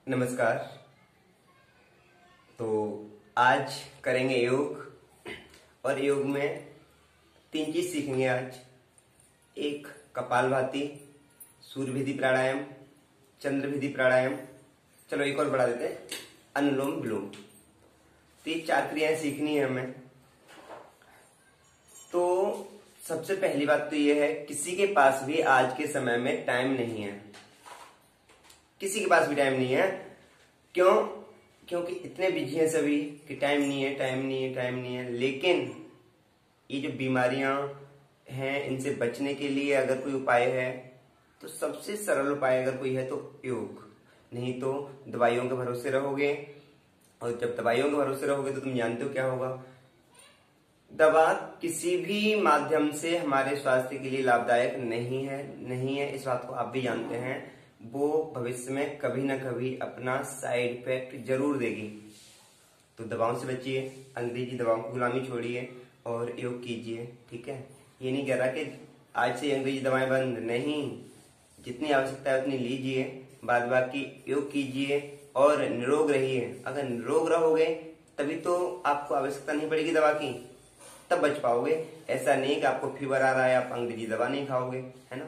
नमस्कार। तो आज करेंगे योग और योग में 3 चीज सीखेंगे आज। एक कपालभाति, सूर्यभेदी प्राणायाम, चंद्रभेदी प्राणायाम। चलो एक और बढ़ा देते हैं, अनुलोम विलोम। तो ये 4 क्रियाएं सीखनी है हमें। तो सबसे पहली बात तो ये है, किसी के पास भी आज के समय में टाइम नहीं है। किसी के पास भी टाइम नहीं है। क्यों? क्योंकि इतने बिजी हैं सभी कि टाइम नहीं है, टाइम नहीं है, टाइम नहीं है। लेकिन ये जो बीमारियां हैं, इनसे बचने के लिए अगर कोई उपाय है तो सबसे सरल उपाय अगर कोई है तो योग। नहीं तो दवाइयों के भरोसे रहोगे, और जब दवाइयों के भरोसे रहोगे तो तुम जानते हो क्या होगा। दवा किसी भी माध्यम से हमारे स्वास्थ्य के लिए लाभदायक नहीं है। इस बात को आप भी जानते हैं। वो भविष्य में कभी ना कभी अपना साइड इफेक्ट जरूर देगी। तो दवाओं से बचिए, अंग्रेजी दवाओं की गुलामी छोड़िए और योग कीजिए। ठीक है, ये नहीं कह रहा कि आज से अंग्रेजी दवाएं बंद, नहीं। जितनी आवश्यकता है उतनी लीजिए, बाद बाकी योग कीजिए और निरोग रहिए। अगर निरोग रहोगे तभी तो आपको आवश्यकता नहीं पड़ेगी दवा की, तब बच पाओगे। ऐसा नहीं कि आपको फीवर आ रहा है आप अंग्रेजी दवा नहीं खाओगे, है ना।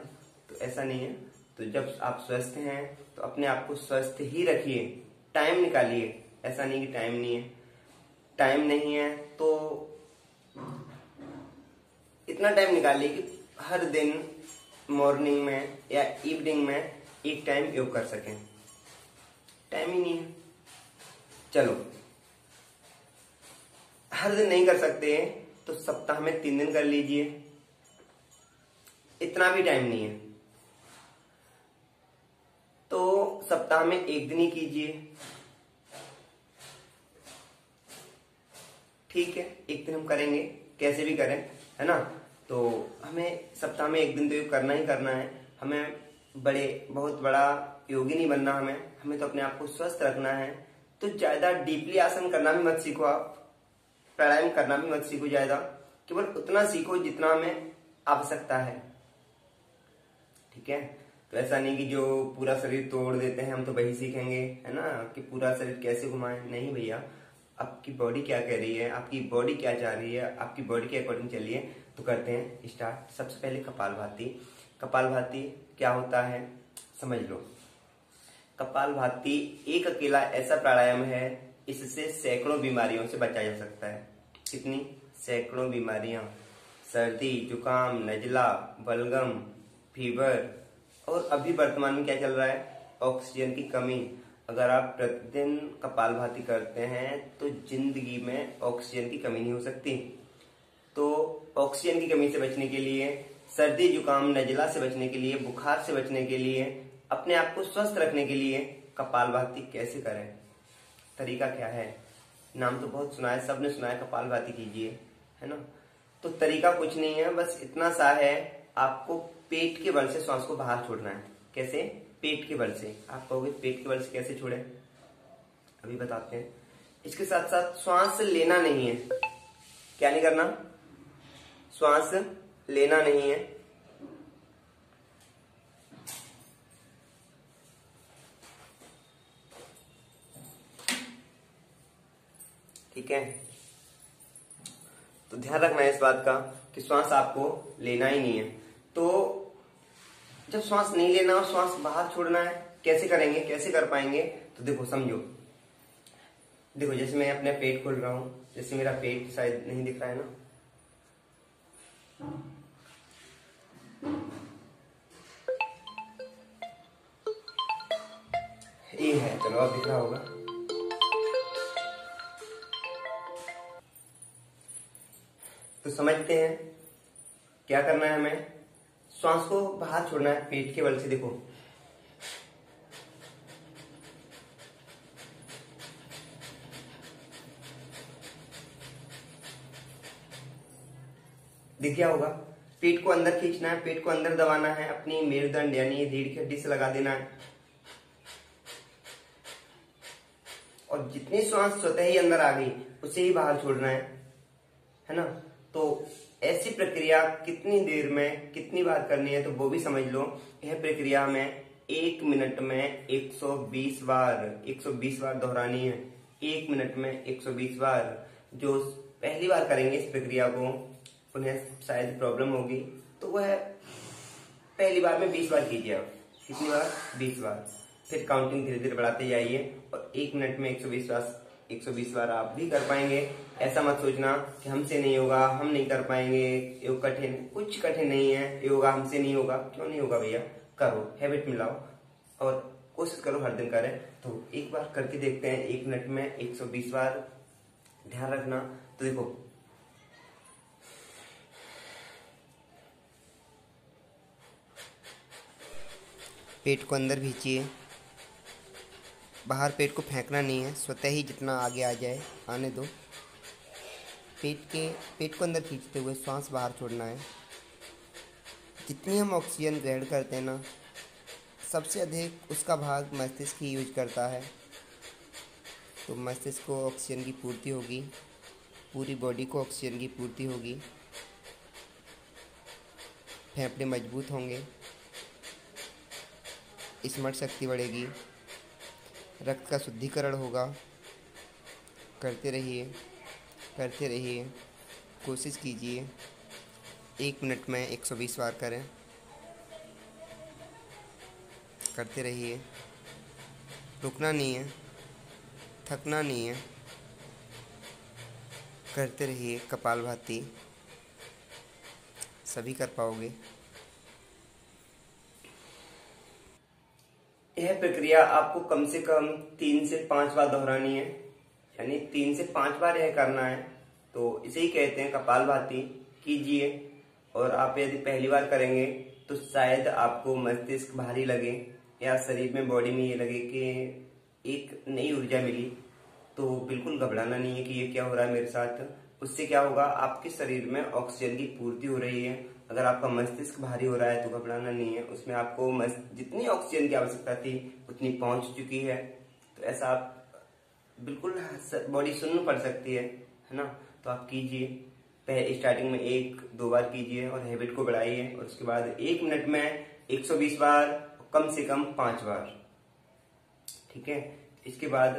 तो ऐसा नहीं है। तो जब आप स्वस्थ हैं तो अपने आप को स्वस्थ ही रखिए, टाइम निकालिए। ऐसा नहीं कि टाइम नहीं है। टाइम नहीं है तो इतना टाइम निकालिए कि हर दिन मॉर्निंग में या इवनिंग में एक टाइम योग कर सकें। टाइम ही नहीं है। चलो, हर दिन नहीं कर सकते तो सप्ताह में 3 दिन कर लीजिए। इतना भी टाइम नहीं है तो सप्ताह में 1 दिन ही कीजिए। ठीक है, 1 दिन हम करेंगे, कैसे भी करें, है ना। तो हमें सप्ताह में 1 दिन तो योग करना ही करना है। हमें बहुत बड़ा योगी नहीं बनना। हमें तो अपने आप को स्वस्थ रखना है। तो ज्यादा डीपली आसन करना भी मत सीखो आप, प्राणायाम करना भी मत सीखो ज्यादा। केवल उतना सीखो जितना हमें आवश्यकता है। ठीक है, तो ऐसा नहीं कि जो पूरा शरीर तोड़ देते हैं हम तो वही सीखेंगे, है ना, कि पूरा शरीर कैसे घुमाएं। नहीं भैया, आपकी बॉडी क्या कह रही है, आपकी बॉडी क्या चाह रही है, आपकी बॉडी के अकॉर्डिंग चलिए। तो करते हैं स्टार्ट। सबसे पहले कपालभाति। कपालभाति क्या होता है समझ लो। कपालभाति एक अकेला ऐसा प्राणायाम है, इससे सैकड़ों बीमारियों से बचा जा सकता है। कितनी? सैकड़ों बीमारियां। सर्दी, जुकाम, नजला, बलगम, फीवर, और अभी वर्तमान में क्या चल रहा है, ऑक्सीजन की कमी। अगर आप प्रतिदिन कपालभाति करते हैं तो जिंदगी में ऑक्सीजन की कमी नहीं हो सकती। तो ऑक्सीजन की कमी से बचने के लिए, सर्दी, जुकाम, नजला से बचने के लिए, बुखार से बचने के लिए, अपने आप को स्वस्थ रखने के लिए कपालभाति कैसे करें, तरीका क्या है। नाम तो बहुत सुना है, सबने सुना है कपालभाति कीजिए, है ना। तो तरीका कुछ नहीं है, बस इतना सा है, आपको पेट के बल से श्वास को बाहर छोड़ना है। कैसे? पेट के बल से। आप कहोगे पेट के बल से कैसे छोड़े, अभी बताते हैं। इसके साथ साथ श्वास लेना नहीं है। क्या नहीं करना? श्वास लेना नहीं है। ठीक है, तो ध्यान रखना है इस बात का कि श्वास आपको लेना ही नहीं है। तो जब श्वास नहीं लेना और श्वास बाहर छोड़ना है, कैसे करेंगे, कैसे कर पाएंगे? तो देखो, समझो। देखो, जैसे मैं अपने पेट खोल रहा हूं, जैसे मेरा पेट शायद नहीं दिख रहा है ना, ये है, चलो अब दिख रहा होगा। तो समझते हैं क्या करना है हमें। श्वास को बाहर छोड़ना है पेट के बल से। देखो, दिख गया होगा। पेट को अंदर खींचना है, पेट को अंदर दबाना है, अपनी मेरुदंड यानी रीढ़ की हड्डी से लगा देना है। और जितनी श्वास स्वतः ही अंदर आ गई उसे ही बाहर छोड़ना है ना। तो ऐसी प्रक्रिया कितनी देर में कितनी बार करनी है तो वो भी समझ लो। यह प्रक्रिया हमें 1 मिनट में 120 बार दोहरानी है। 1 मिनट में 120 बार। जो पहली बार करेंगे इस प्रक्रिया को, उन्हें शायद प्रॉब्लम होगी, तो वह पहली बार में 20 बार कीजिए। आप कितनी बार? 20 बार। फिर काउंटिंग धीरे धीरे बढ़ाते जाइए और 1 मिनट में 120 बार आप भी कर पाएंगे। ऐसा मत सोचना कि हमसे नहीं होगा, हम नहीं कर पाएंगे, योग कठिन। कुछ कठिन नहीं है, योगा हमसे नहीं होगा। क्यों नहीं होगा भैया? करो, हैबिट मिलाओ और कोशिश करो हर दिन करें। तो एक बार करके देखते हैं, 1 मिनट में 120 बार। ध्यान रखना। तो देखो, पेट को अंदर खींचिए, बाहर पेट को फेंकना नहीं है, स्वतः ही जितना आगे आ जाए आने दो। पेट को अंदर खींचते हुए श्वास बाहर छोड़ना है। जितनी हम ऑक्सीजन ग्रहण करते हैं ना, सबसे अधिक उसका भाग मस्तिष्क ही यूज करता है। तो मस्तिष्क को ऑक्सीजन की पूर्ति होगी, पूरी बॉडी को ऑक्सीजन की पूर्ति होगी, फेफड़े मजबूत होंगे, स्मरण शक्ति बढ़ेगी, रक्त का शुद्धिकरण होगा। करते रहिए, करते रहिए, कोशिश कीजिए। 1 मिनट में 120 बार करें। करते रहिए, रुकना नहीं है, थकना नहीं है। करते रहिए। कपालभाति सभी कर पाओगे। यह प्रक्रिया आपको कम से कम 3 से 5 बार दोहरानी है, यानी 3 से 5 बार यह करना है। तो इसे ही कहते हैं कपालभाति। कीजिए। और आप यदि पहली बार करेंगे तो शायद आपको मस्तिष्क भारी लगे या शरीर में, बॉडी में ये लगे कि एक नई ऊर्जा मिली। तो बिल्कुल घबराना नहीं है कि ये क्या हो रहा है मेरे साथ। उससे क्या होगा, आपके शरीर में ऑक्सीजन की पूर्ति हो रही है। अगर आपका मस्तिष्क भारी हो रहा है तो घबराना नहीं है, उसमें आपको जितनी ऑक्सीजन की आवश्यकता थी उतनी पहुंच चुकी है। तो ऐसा आप बिल्कुल, बॉडी सुन्न पड़ सकती है ना। तो आप कीजिए। स्टार्टिंग में 1-2 बार कीजिए और हैबिट को बढ़ाइए। और उसके बाद 1 मिनट में 120 बार, कम से कम 5 बार। ठीक है। इसके बाद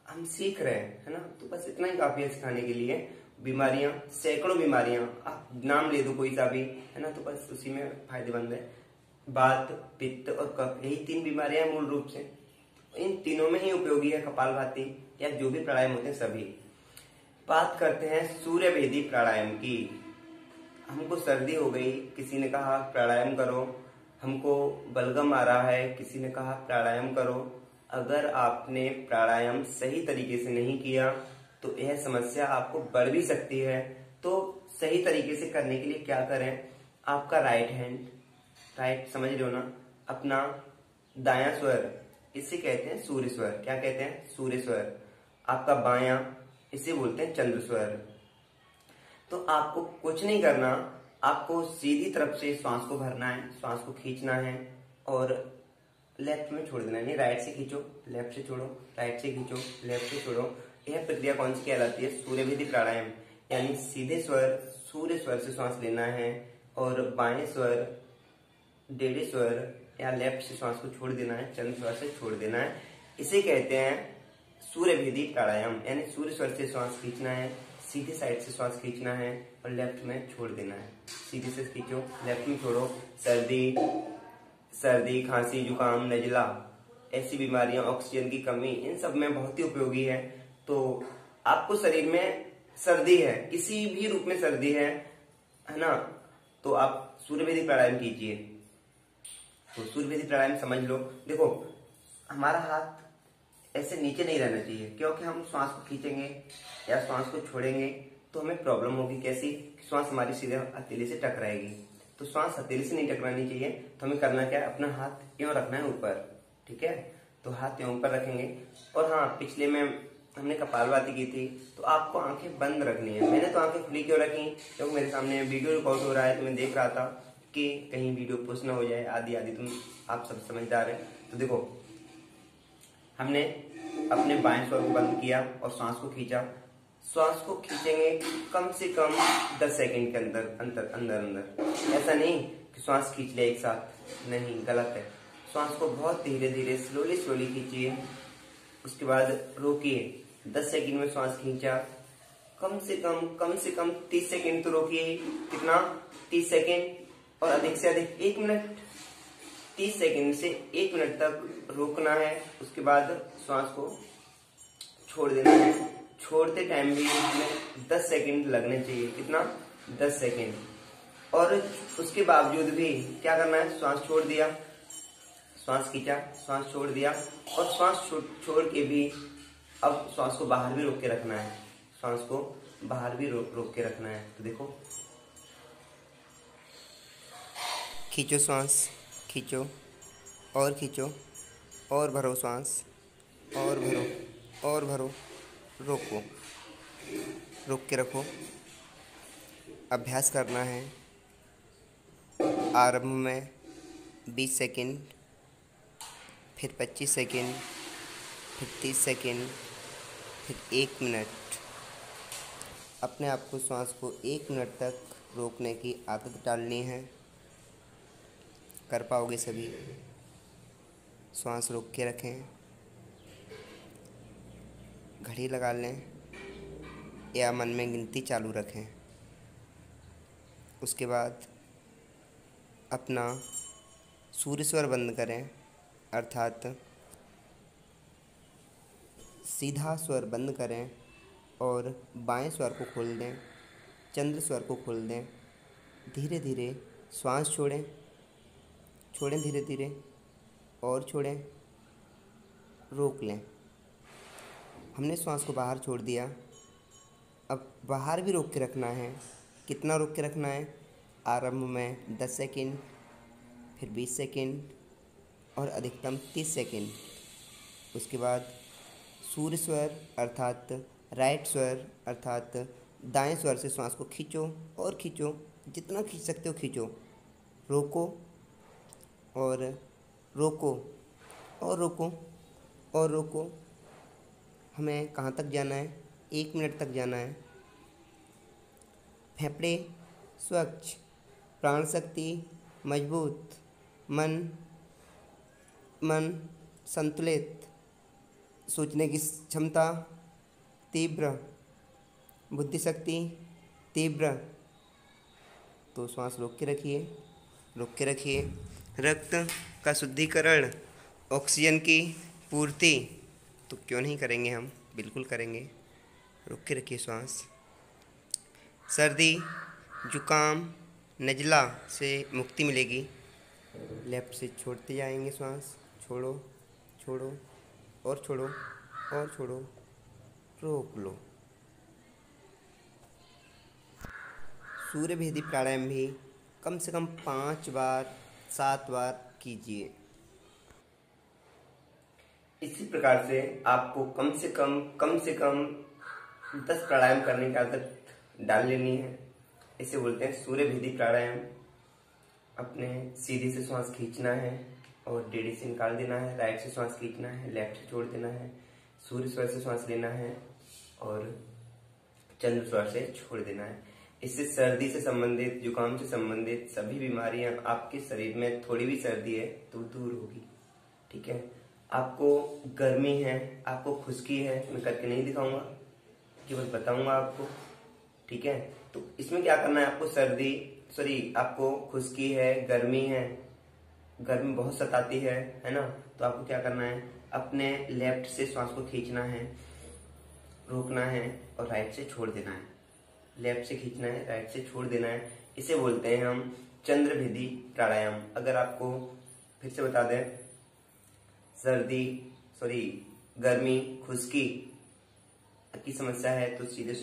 हम सीख रहे हैं, है ना। तो बस इतना ही काफी है सिखाने के लिए। बीमारियां, सैकड़ों बीमारियां, आप नाम ले दो कोई सा भी, है ना, तो बस उसी में फायदेमंद है। वात, पित्त और कफ, यही 3 बीमारियां मूल रूप से। इन तीनों में ही उपयोगी है कपालभाति या जो भी प्राणायाम होते हैं सभी। बात करते हैं सूर्यभेदी प्राणायाम की। हमको सर्दी हो गई, किसी ने कहा प्राणायाम करो। हमको बलगम आ रहा है, किसी ने कहा प्राणायाम करो। अगर आपने प्राणायाम सही तरीके से नहीं किया तो यह समस्या आपको बढ़ भी सकती है। तो सही तरीके से करने के लिए क्या करें, आपका राइट हैंड, राइट समझ रहे हो ना, अपना दायां स्वर, इसे कहते हैं सूर्य स्वर। क्या कहते हैं? सूर्य स्वर। आपका बायां, इसे बोलते हैं चंद्र स्वर। तो आपको कुछ नहीं करना, आपको सीधी तरफ से श्वास को भरना है, श्वास को खींचना है और लेफ्ट में छोड़ देना है। नहीं, राइट से खींचो, लेफ्ट से छोड़ो, राइट से खींचो, लेफ्ट से छोड़ो। यह प्रक्रिया कौन सी कहलाती है? सूर्यभेदी प्राणायाम। यानी सीधे स्वर, सूर्य स्वर से श्वास लेना है और बाएं स्वर, टेढ़े स्वर या लेफ्ट से श्वास को छोड़ देना है, चंद्र स्वर से छोड़ देना है। इसे कहते हैं सूर्यभेदी प्राणायाम। यानी सूर्य स्वर से श्वास खींचना है, सीधे साइड से श्वास खींचना है और लेफ्ट में छोड़ देना है। सीधे से खींचो, लेफ्ट में छोड़ो। सर्दी, खांसी, जुकाम, नजला, ऐसी बीमारियां, ऑक्सीजन की कमी, इन सब में बहुत ही उपयोगी है। तो आपको शरीर में सर्दी है, किसी भी रूप में सर्दी है ना, तो आप सूर्यभेदी प्राणायाम कीजिए। तो सूर्यभेदी प्राणायाम समझ लो। देखो, हमारा हाथ ऐसे नीचे नहीं रहना चाहिए, क्योंकि हम श्वास को खींचेंगे या श्वास को छोड़ेंगे तो हमें प्रॉब्लम होगी। कैसी? श्वास हमारी सीधे हथेली से टकराएगी। तो श्वास हथेली से नहीं टकरानी चाहिए। तो हमें करना क्या है, अपना हाथ यूं रखना है ऊपर। ठीक है, तो हाथ यूं ऊपर रखेंगे। और हाँ, पिछले में हमने कपालभाति की थी, तो आपको आंखें बंद रखनी है। मैंने तो आंखें खुली क्यों रखी, क्योंकि मेरे सामने वीडियो रिकॉर्ड हो रहा है, तो मैं देख रहा था कि कहीं वीडियो पुश ना हो जाए, आदि आदि। तुम आप सब समझदार है। तो देखो, हमने अपने बाएं स्वर को बंद किया और सांस को खींचा। श्वास को खींचेंगे कम से कम 10 सेकंड के अंदर अंदर। ऐसा नहीं कि श्वास खींच ले एक साथ, नहीं, गलत है। श्वास को बहुत धीरे धीरे स्लोली स्लोली खींचिए। उसके बाद रोकिए। 10 सेकंड में श्वास खींचा, कम से कम 30 सेकंड तो रोकिए। कितना? 30 सेकंड, और अधिक से अधिक 1 मिनट। 30 सेकंड से 1 मिनट तक रोकना है। उसके बाद श्वास को छोड़ देना है। छोड़ते टाइम भी हमें 10 सेकंड लगने चाहिए। कितना? 10 सेकंड। और उसके बावजूद भी क्या करना है? श्वास छोड़ दिया, श्वास खींचा, श्वास छोड़ दिया, और श्वास छोड़ के भी अब श्वास को बाहर भी रोक के रखना है। श्वास को बाहर भी रोक के रखना है। तो देखो, खींचो श्वास, खींचो और खींचो और भरो श्वास, और भरो और भरो। रोको, रोक के रखो। अभ्यास करना है। आरंभ में 20 सेकंड, फिर 25 सेकंड, फिर 30 सेकंड, फिर 1 मिनट। अपने आप को श्वास को 1 मिनट तक रोकने की आदत डालनी है। कर पाओगे सभी। श्वास रोक के रखें, घड़ी लगा लें या मन में गिनती चालू रखें। उसके बाद अपना सूर्य स्वर बंद करें, अर्थात सीधा स्वर बंद करें और बाएं स्वर को खोल दें, चंद्र स्वर को खोल दें। धीरे धीरे श्वास छोड़ें, छोड़ें धीरे धीरे, और छोड़ें, रोक लें। हमने श्वास को बाहर छोड़ दिया। अब बाहर भी रोक के रखना है। कितना रोक के रखना है? आरंभ में 10 सेकंड, फिर 20 सेकंड, और अधिकतम 30 सेकंड। उसके बाद सूर्य स्वर अर्थात राइट स्वर अर्थात दाएं स्वर से श्वास को खींचो और खींचो। जितना खींच सकते हो खींचो। रोको और रोको और रोको और रोको। हमें कहाँ तक जाना है? 1 मिनट तक जाना है। फेफड़े स्वच्छ, प्राण शक्ति मजबूत, मन संतुलित, सोचने की क्षमता तीव्र, बुद्धि शक्ति तीव्र। तो श्वास रोक के रखिए, रोक के रखिए। रक्त का शुद्धिकरण, ऑक्सीजन की पूर्ति तो क्यों नहीं करेंगे हम? बिल्कुल करेंगे। रोक के रखिए श्वास। सर्दी, जुकाम, नज़ला से मुक्ति मिलेगी। लेफ्ट से छोड़ते जाएंगे श्वास। छोड़ो, छोड़ो और छोड़ो और छोड़ो। रोक लो। सूर्यभेदी प्राणायाम भी कम से कम 5 बार 7 बार कीजिए। इसी प्रकार से आपको कम से कम 10 प्राणायाम करने की आदत डाल लेनी है। इसे बोलते हैं सूर्यभेदी प्राणायाम। अपने सीधे से श्वास खींचना है और टेढ़ी से निकाल देना है। राइट से श्वास खींचना है, लेफ्ट से छोड़ देना है। सूर्य स्वर से श्वास लेना है और चंद्र स्वर से छोड़ देना है। इससे सर्दी से संबंधित, जुकाम से संबंधित सभी बीमारियां, आपके शरीर में थोड़ी भी सर्दी है तो दूर होगी। ठीक है। आपको गर्मी है, आपको खुश्की है, मैं करके नहीं दिखाऊंगा, केवल बताऊंगा आपको। ठीक है। तो इसमें क्या करना है? आपको आपको खुश्की है, गर्मी है, गर्मी बहुत सताती है ना? तो आपको क्या करना है? अपने लेफ्ट से श्वास को खींचना है, रोकना है और राइट से छोड़ देना है। लेफ्ट से खींचना है, राइट से छोड़ देना है। इसे बोलते हैं हम चंद्रभेदी प्राणायाम। अगर आपको फिर से बता दें, गर्मी, खुश्की की समस्या है तो सीधे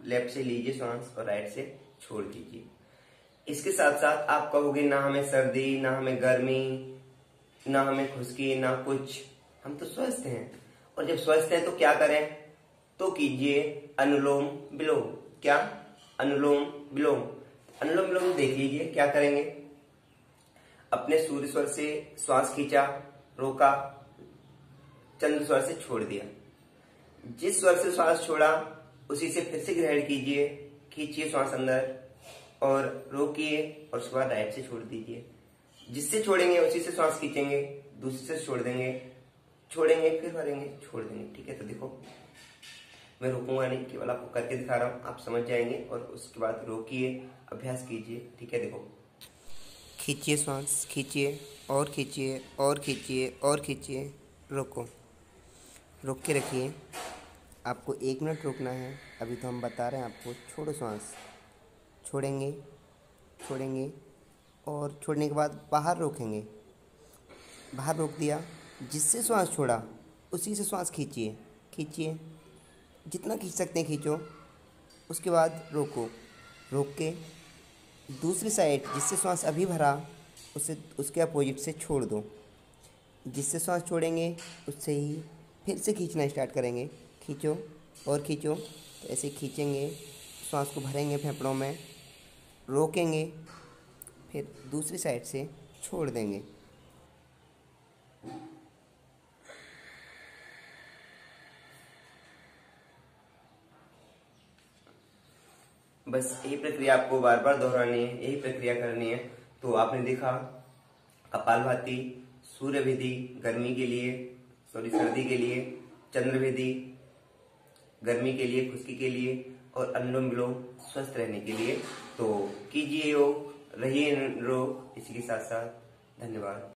लेफ्ट से लीजिए श्वास और राइट से छोड़ दीजिए। इसके साथ साथ आप कहोगे ना हमें सर्दी, ना हमें गर्मी, ना हमें खुश्की, ना कुछ, हम तो स्वस्थ हैं। और जब स्वस्थ हैं तो क्या करें? तो कीजिए अनुलोम विलोम। क्या? अनुलोम विलोम। अनुलोम विलोम देख लीजिए क्या करेंगे। अपने सूर्य स्वर से श्वास खींचा, रोका, चंद्र स्वर से छोड़ दिया। जिस स्वर से श्वास छोड़ा उसी से फिर से ग्रहण कीजिए। खींचिए श्वास अंदर और रोकिए और उसके बाद राइट से छोड़ दीजिए। जिससे छोड़ेंगे उसी से श्वास खींचेंगे, दूसरे से छोड़ देंगे, छोड़ेंगे फिर भरेंगे, छोड़ देंगे। ठीक है, तो देखो मैं रोकूंगा नहीं, केवल आपको करके दिखा रहा हूँ, आप समझ जाएंगे और उसके बाद रोकिए, अभ्यास कीजिए। ठीक है, देखो खींचिए श्वास, खींचिए और खींचिए और खींचिए और खींचिए, रोको, रोक के रखिए। आपको 1 मिनट रोकना है। अभी तो हम बता रहे हैं आपको, छोड़ो श्वास, छोड़ेंगे, छोड़ेंगे और छोड़ने के बाद बाहर रोकेंगे, बाहर रोक दिया, जिससे श्वास छोड़ा उसी से श्वास खींचिए, खींचिए, जितना खींच सकते हैं खींचो। उसके बाद रोको, रोक के दूसरी साइड जिससे श्वास अभी भरा उससे उसके अपोजिट से छोड़ दो। जिससे श्वास छोड़ेंगे उससे ही फिर से खींचना स्टार्ट करेंगे, खींचो और खींचो। तो ऐसे खींचेंगे, श्वास को भरेंगे फेफड़ों में, रोकेंगे, फिर दूसरी साइड से छोड़ देंगे। बस यही प्रक्रिया आपको बार बार दोहरानी है, यही प्रक्रिया करनी है। तो आपने देखा कपालभाति, सूर्य विधि गर्मी के लिए, सर्दी के लिए, चंद्र विधि गर्मी के लिए, खुश्की के लिए, और अनुलोम विलोम स्वस्थ रहने के लिए। तो कीजिए योग, रहिए रोग। इसी के साथ साथ धन्यवाद।